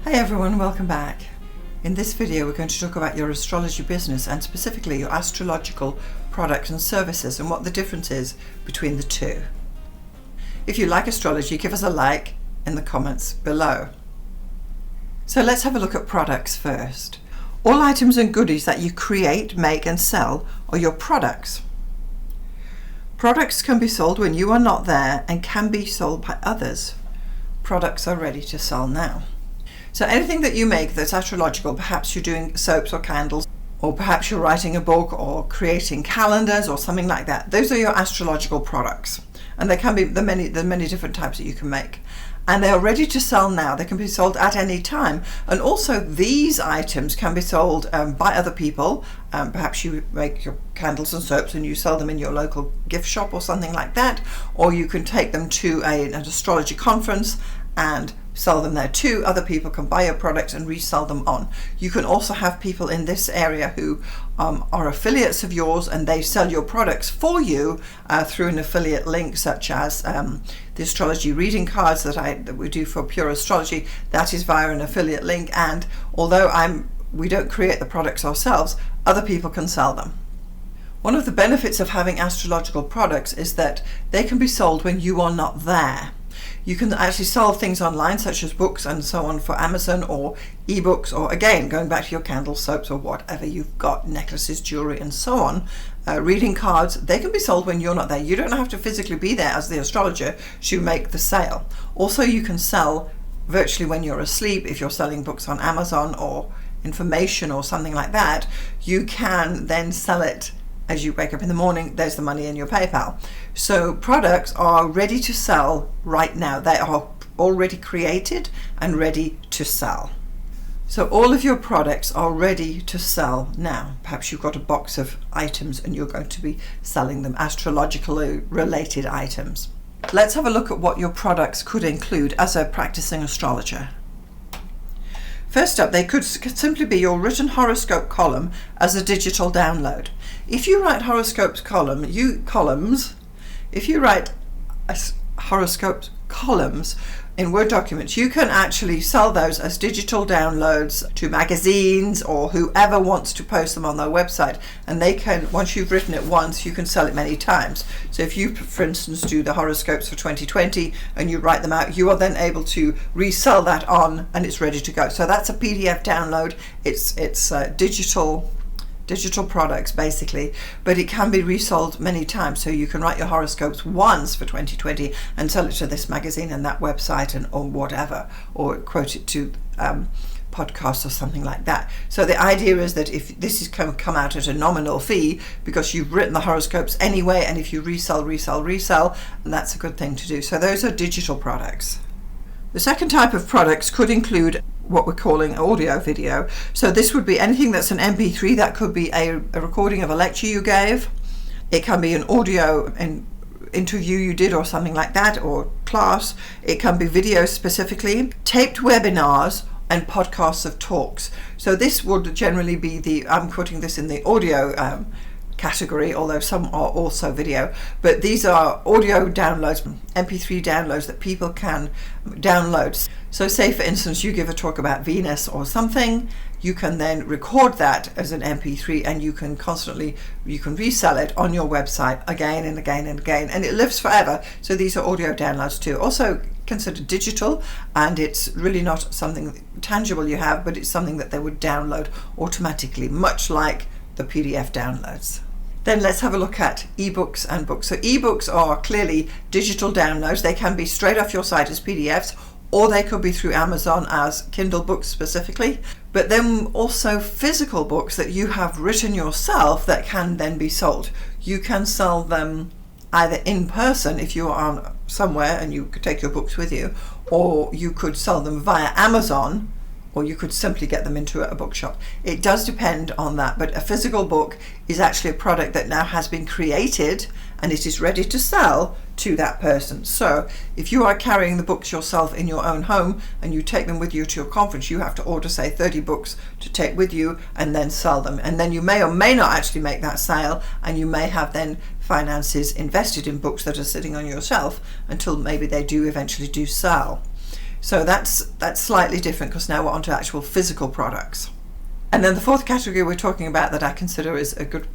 Hi everyone, welcome back. In this video we're going to talk about your astrology business and specifically your astrological products and services and what the difference is between the two. If you like astrology, give us a like in the comments below. So let's have a look at products first. All items and goodies that you create, make and sell are your products. Products can be sold when you are not there and can be sold by others. Products are ready to sell now. So anything that you make that's astrological, perhaps you're doing soaps or candles, or perhaps you're writing a book or creating calendars or something like that. Those are your astrological products. And there can be the many different types that you can make. And they are ready to sell now. They can be sold at any time. And also these items can be sold by other people. Perhaps you make your candles and soaps and you sell them in your local gift shop or something like that. Or you can take them to an astrology conference and sell them there too. Other people can buy your products and resell them on. You can also have people in this area who are affiliates of yours and they sell your products for you through an affiliate link, such as the astrology reading cards that we do for Pure Astrology. That is via an affiliate link, and although we don't create the products ourselves, other people can sell them. One of the benefits of having astrological products is that they can be sold when you are not there. You can actually sell things online, such as books and so on, for Amazon, or ebooks, or again, going back to your candles, soaps, or whatever you've got, necklaces, jewelry, and so on. Reading cards, they can be sold when you're not there. You don't have to physically be there as the astrologer to make the sale. Also, you can sell virtually when you're asleep. If you're selling books on Amazon or information or something like that, you can then sell it as you wake up in the morning. There's the money in your PayPal. So products are ready to sell right now. They are already created and ready to sell. So all of your products are ready to sell now. Perhaps you've got a box of items and you're going to be selling them, astrologically related items. Let's have a look at what your products could include as a practicing astrologer. First up, they could simply be your written horoscope column as a digital download. If you write horoscopes if you write horoscope columns in Word documents, you can actually sell those as digital downloads to magazines or whoever wants to post them on their website. And they can, once you've written it once, you can sell it many times. So if you, for instance, do the horoscopes for 2020 and you write them out, you are then able to resell that on and it's ready to go. So that's a PDF download. It's digital products basically, but it can be resold many times. So you can write your horoscopes once for 2020 and sell it to this magazine and that website and or whatever, or quote it to podcasts or something like that. So the idea is that if this is come out at a nominal fee because you've written the horoscopes anyway, and if you resell, and that's a good thing to do. So those are digital products. The second type of products could include what we're calling audio video. So this would be anything that's an MP3. That could be a recording of a lecture you gave. It can be an audio interview you did or something like that, or class. It can be video specifically, taped webinars and podcasts of talks. So this would generally be I'm putting this in the audio category, although some are also video, but these are audio downloads, MP3 downloads that people can download. So say for instance you give a talk about Venus or something, you can then record that as an MP3 and you can resell it on your website again and again and again, and it lives forever. So these are audio downloads too, also considered digital, and it's really not something tangible you have, but it's something that they would download automatically, much like the PDF downloads. Then let's have a look at ebooks and books. So ebooks are clearly digital downloads. They can be straight off your site as PDFs, or they could be through Amazon as Kindle books specifically. But then also physical books that you have written yourself that can then be sold. You can sell them either in person if you are somewhere and you could take your books with you, or you could sell them via Amazon, or you could simply get them into a bookshop. It does depend on that, but a physical book is actually a product that now has been created and it is ready to sell to that person. So if you are carrying the books yourself in your own home and you take them with you to your conference, you have to order, say, 30 books to take with you and then sell them. And then you may or may not actually make that sale, and you may have then finances invested in books that are sitting on your shelf until maybe they do eventually sell. So that's slightly different, because now we're onto actual physical products. And then the fourth category we're talking about that I consider is a good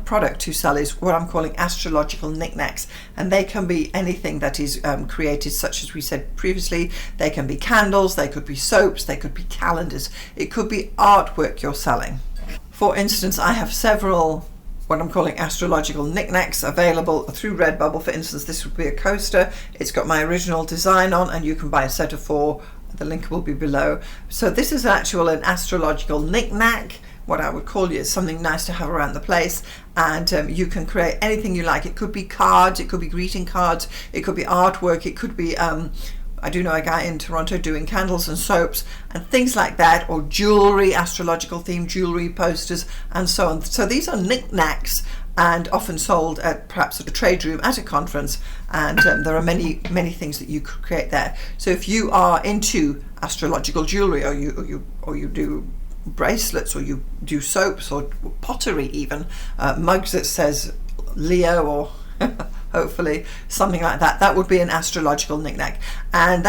product to sell is what I'm calling astrological knickknacks, and they can be anything that is created, such as we said previously. They can be candles, they could be soaps, they could be calendars, it could be artwork you're selling. For instance, I have several what I'm calling astrological knickknacks available through Redbubble. For instance, this would be a coaster. It's got my original design on, and you can buy a set of 4. The link will be below. So this is an astrological knickknack. What I would call it is something nice to have around the place, and you can create anything you like. It could be cards, it could be greeting cards, it could be artwork, it could be I do know a guy in Toronto doing candles and soaps and things like that, or jewelry, astrological themed jewelry, posters, and so on. So these are knickknacks, and often sold at perhaps a trade room at a conference, and there are many things that you could create there. So if you are into astrological jewelry, or you do bracelets, or you do soaps, or pottery, even mugs that says Leo, or hopefully something like that, that would be an astrological knickknack. And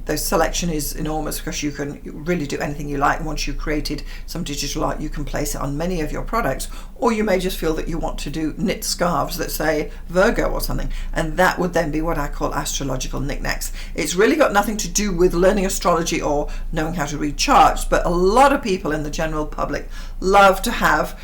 the selection is enormous, because you can really do anything you like. Once you've created some digital art, you can place it on many of your products, or you may just feel that you want to do knit scarves that say Virgo or something, and that would then be what I call astrological knickknacks. It's really got nothing to do with learning astrology or knowing how to read charts, but a lot of people in the general public love to have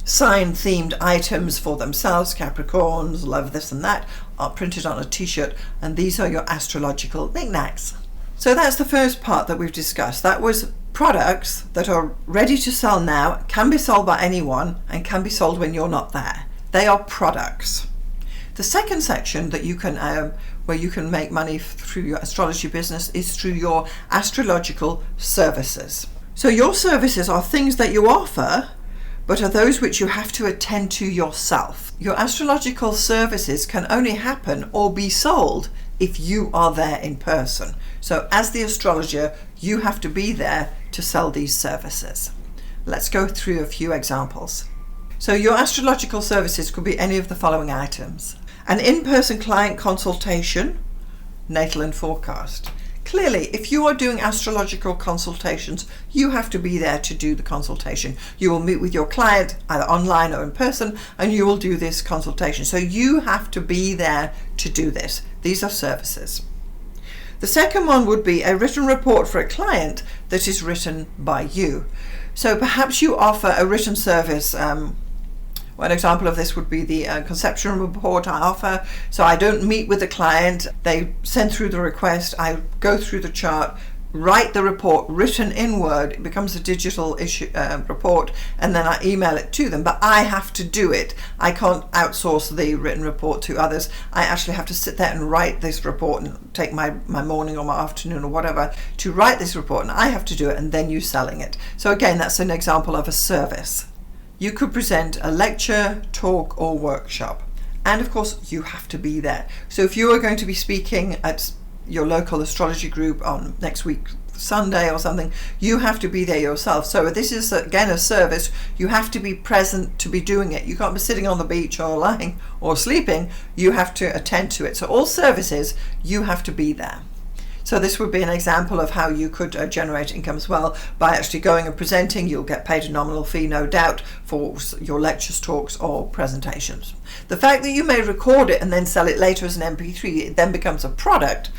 sign themed items for themselves. Capricorns love this and that, are printed on a t-shirt, and these are your astrological knickknacks. So that's the first part that we've discussed. That was products that are ready to sell now, can be sold by anyone, and can be sold when you're not there. They are products. The second section that you can where you can make money through your astrology business is through your astrological services. So your services are things that you offer, but are those which you have to attend to yourself. Your astrological services can only happen or be sold if you are there in person. So as the astrologer, you have to be there to sell these services. Let's go through a few examples. So your astrological services could be any of the following items: an in-person client consultation, natal and forecast. Clearly, if you are doing astrological consultations, you have to be there to do the consultation. You will meet with your client either online or in person, and you will do this consultation. So you have to be there to do this. These are services. The second one would be a written report for a client that is written by you. So perhaps you offer a written service. One example of this would be the conception report I offer. So I don't meet with the client, they send through the request, I go through the chart, write the report written in Word, it becomes a digital report, and then I email it to them, but I have to do it. I can't outsource the written report to others. I actually have to sit there and write this report, and take my morning or my afternoon or whatever to write this report, and I have to do it, and then you selling it. So again, that's an example of a service. You could present a lecture, talk, or workshop, and of course you have to be there. So if you are going to be speaking at your local astrology group on next week Sunday or something, you have to be there yourself. So this is again a service. You have to be present to be doing it. You can't be sitting on the beach or lying or sleeping. You have to attend to it. So all services, you have to be there. So this would be an example of how you could generate income as well by actually going and presenting. You'll get paid a nominal fee, no doubt, for your lectures, talks, or presentations. The fact that you may record it and then sell it later as an MP3, it then becomes a product.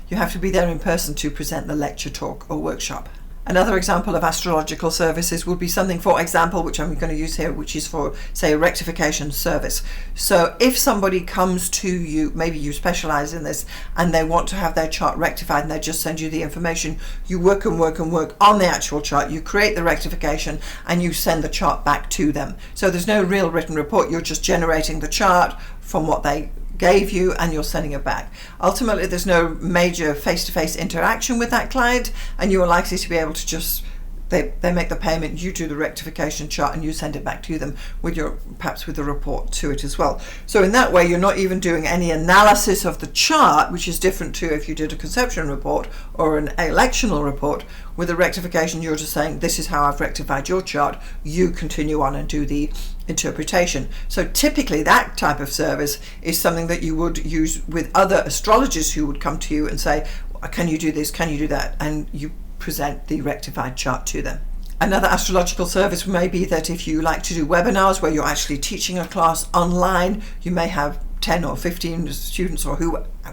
You have to be there in person to present the lecture, talk, or workshop. Another example of astrological services would be something, for example, which I'm going to use here, which is for, say, a rectification service. So if somebody comes to you, maybe you specialize in this, and they want to have their chart rectified, and they just send you the information, you work and work and work on the actual chart, you create the rectification, and you send the chart back to them. So there's no real written report, you're just generating the chart from what they gave you, and you're sending it back. Ultimately, there's no major face-to-face interaction with that client, and you are likely to be able to just they make the payment, you do the rectification chart, and you send it back to them with perhaps with a report to it as well. So in that way, you're not even doing any analysis of the chart, which is different to if you did a conception report or an electional report. With a rectification, you're just saying, this is how I've rectified your chart. You continue on and do the interpretation. So typically that type of service is something that you would use with other astrologers who would come to you and say, can you do this, can you do that, and you present the rectified chart to them. Another astrological service may be that if you like to do webinars where you're actually teaching a class online, you may have 10 or 15 students or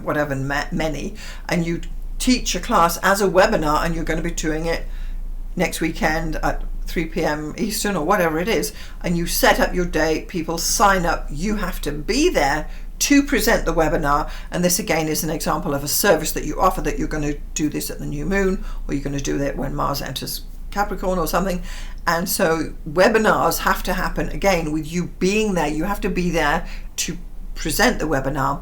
whatever many, and you teach a class as a webinar, and you're going to be doing it next weekend at 3 p.m. Eastern or whatever it is, and you set up your date, people sign up, you have to be there to present the webinar. And this again is an example of a service that you offer, that you're going to do this at the new moon, or you're going to do it when Mars enters Capricorn or something. And so webinars have to happen again with you being there. You have to be there to present the webinar.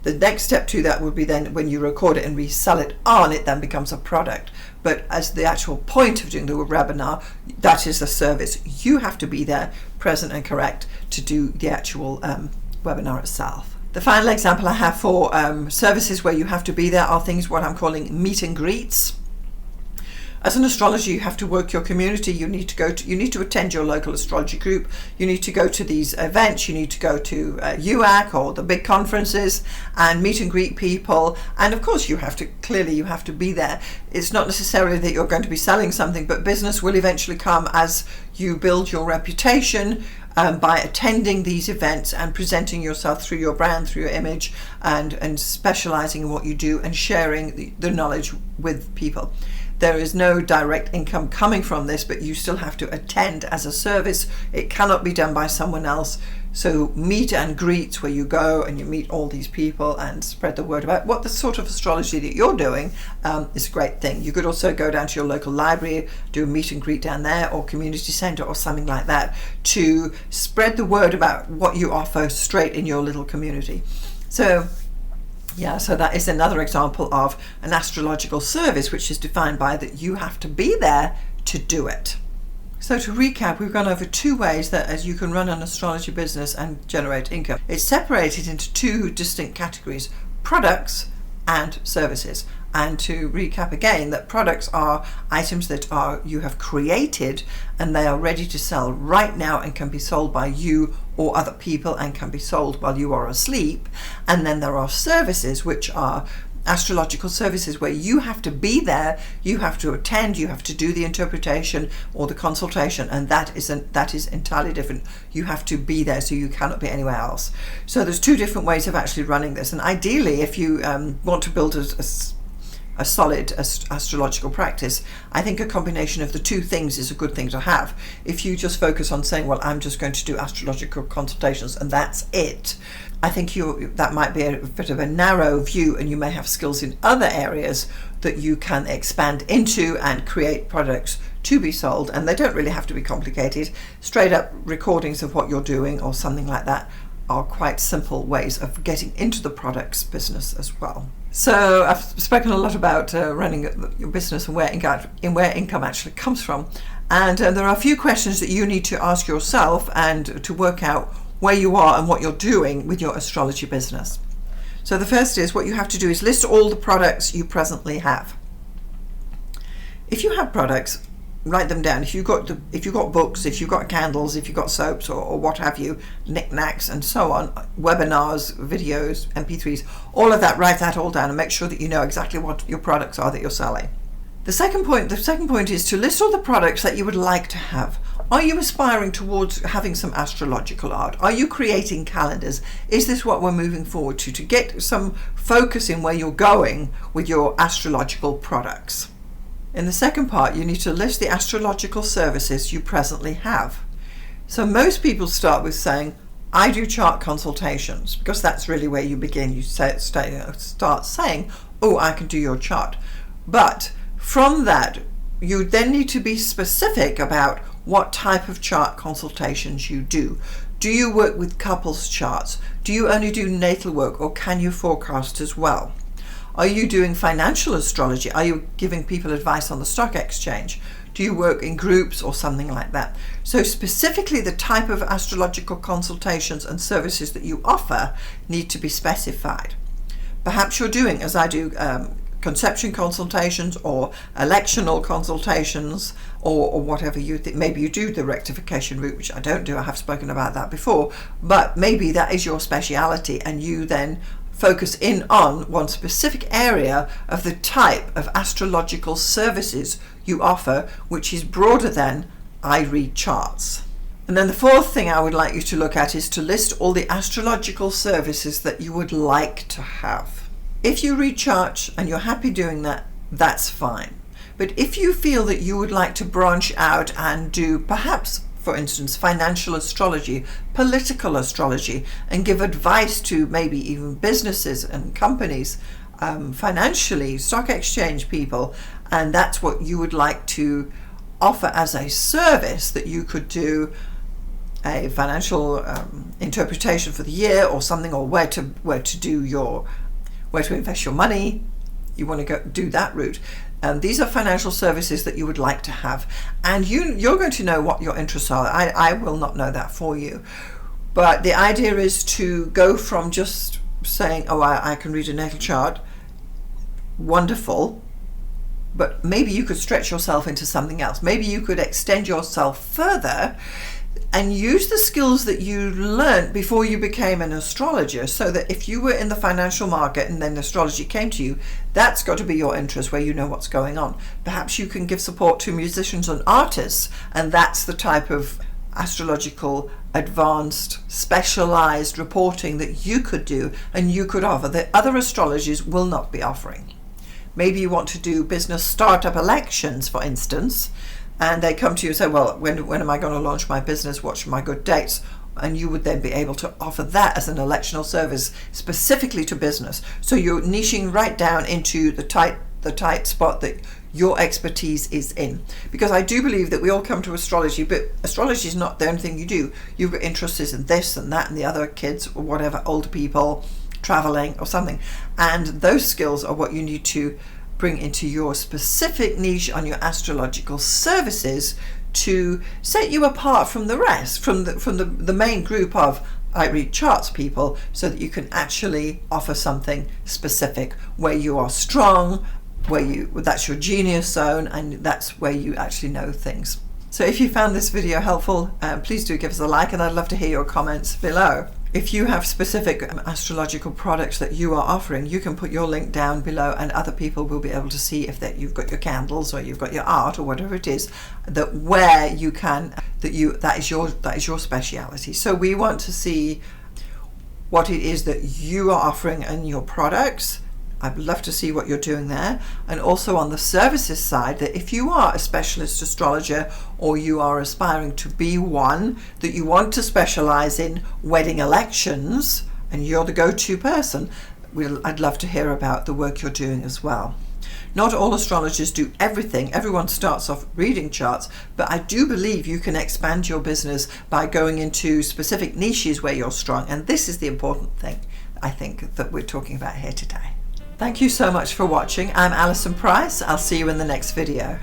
The next step to that would be then when you record it and resell it on, it then becomes a product. But as the actual point of doing the webinar, that is the service. You have to be there, present and correct, to do the actual webinar itself. The final example I have for services where you have to be there are things what I'm calling meet and greets. As an astrologer, you have to work your community. You need to attend your local astrology group. You need to go to these events. You need to go to UAC or the big conferences and meet and greet people. And of course, you have to be there. It's not necessarily that you're going to be selling something, but business will eventually come as you build your reputation by attending these events and presenting yourself through your brand, through your image, and specializing in what you do and sharing the knowledge with people. There is no direct income coming from this, but you still have to attend as a service. It cannot be done by someone else. So meet and greets, where you go and you meet all these people and spread the word about what the sort of astrology that you're doing is a great thing. You could also go down to your local library, do a meet and greet down there, or community center or something like that, to spread the word about what you offer straight in your little community. So that is another example of an astrological service, which is defined by that you have to be there to do it. So to recap, we've gone over 2 ways that as you can run an astrology business and generate income. It's separated into 2 distinct categories: products and services. And to recap again, that products are items that you have created and they are ready to sell right now and can be sold by you or other people and can be sold while you are asleep. And then there are services, which are astrological services, where you have to be there, you have to attend, you have to do the interpretation or the consultation, and that is entirely different. You have to be there, so you cannot be anywhere else. So there's 2 different ways of actually running this, and ideally, if you want to build a solid astrological practice, I think a combination of the 2 things is a good thing to have. If you just focus on saying, well, I'm just going to do astrological consultations and that's it, I think that might be a bit of a narrow view, and you may have skills in other areas that you can expand into and create products to be sold. And they don't really have to be complicated. Straight up recordings of what you're doing or something like that are quite simple ways of getting into the products business as well. So I've spoken a lot about running your business and where income actually comes from. And there are a few questions that you need to ask yourself and to work out where you are and what you're doing with your astrology business. So the first is, what you have to do is list all the products you presently have. If you have products, write them down. If you've got books, if you've got candles, if you've got soaps or what have you, knickknacks and so on, webinars, videos, MP3s, all of that, write that all down and make sure that you know exactly what your products are that you're selling. The second point is to list all the products that you would like to have. Are you aspiring towards having some astrological art? Are you creating calendars? Is this what we're moving forward to get some focus in where you're going with your astrological products? In the second part, you need to list the astrological services you presently have. So most people start with saying, I do chart consultations, because that's really where you begin. You start saying, oh, I can do your chart. But from that, you then need to be specific about what type of chart consultations you do. Do you work with couples charts? Do you only do natal work, or can you forecast as well? Are you doing financial astrology? Are you giving people advice on the stock exchange? Do you work in groups or something like that? So specifically the type of astrological consultations and services that you offer need to be specified. Perhaps you're doing, as I do, conception consultations or electional consultations or whatever you think. Maybe you do the rectification route, which I don't do. I have spoken about that before, but maybe that is your speciality, and you then focus in on one specific area of the type of astrological services you offer, which is broader than I read charts. And then the fourth thing I would like you to look at is to list all the astrological services that you would like to have. If you read charts and you're happy doing that, that's fine. But if you feel that you would like to branch out and do perhaps, for instance, financial astrology, political astrology, and give advice to maybe even businesses and companies, financially, stock exchange people, and that's what you would like to offer as a service, that you could do a financial interpretation for the year or something, or where to invest your money, you want to go do that route. These are financial services that you would like to have, and you're going to know what your interests are. I will not know that for you, but the idea is to go from just saying, oh, I can read a natal chart, wonderful, but maybe you could stretch yourself into something else. Maybe you could extend yourself further and use the skills that you learned before you became an astrologer, so that if you were in the financial market and then astrology came to you, that's got to be your interest, where you know what's going on. Perhaps you can give support to musicians and artists, and that's the type of astrological, advanced, specialized reporting that you could do and you could offer that other astrologers will not be offering. Maybe you want to do business startup elections, for instance, and they come to you and say, well, when am I going to launch my business? What are my good dates? And you would then be able to offer that as an electional service specifically to business. So you're niching right down into the tight spot that your expertise is in. Because I do believe that we all come to astrology, but astrology is not the only thing you do. You've got interests in this and that and the other, kids or whatever, older people, traveling or something. And those skills are what you need to bring into your specific niche on your astrological services to set you apart from the rest, from the main group of I read charts people, so that you can actually offer something specific where you are strong, that's your genius zone, and that's where you actually know things. So if you found this video helpful, please do give us a like, and I'd love to hear your comments below. If you have specific astrological products that you are offering, you can put your link down below, and other people will be able to see if you've got your candles or you've got your art or whatever it is, that is your speciality. So we want to see what it is that you are offering in your products. I'd love to see what you're doing there. And also on the services side, that if you are a specialist astrologer or you are aspiring to be one, that you want to specialize in wedding elections and you're the go-to person, I'd love to hear about the work you're doing as well. Not all astrologers do everything. Everyone starts off reading charts, but I do believe you can expand your business by going into specific niches where you're strong. And this is the important thing, I think, that we're talking about here today. Thank you so much for watching. I'm Alison Price. I'll see you in the next video.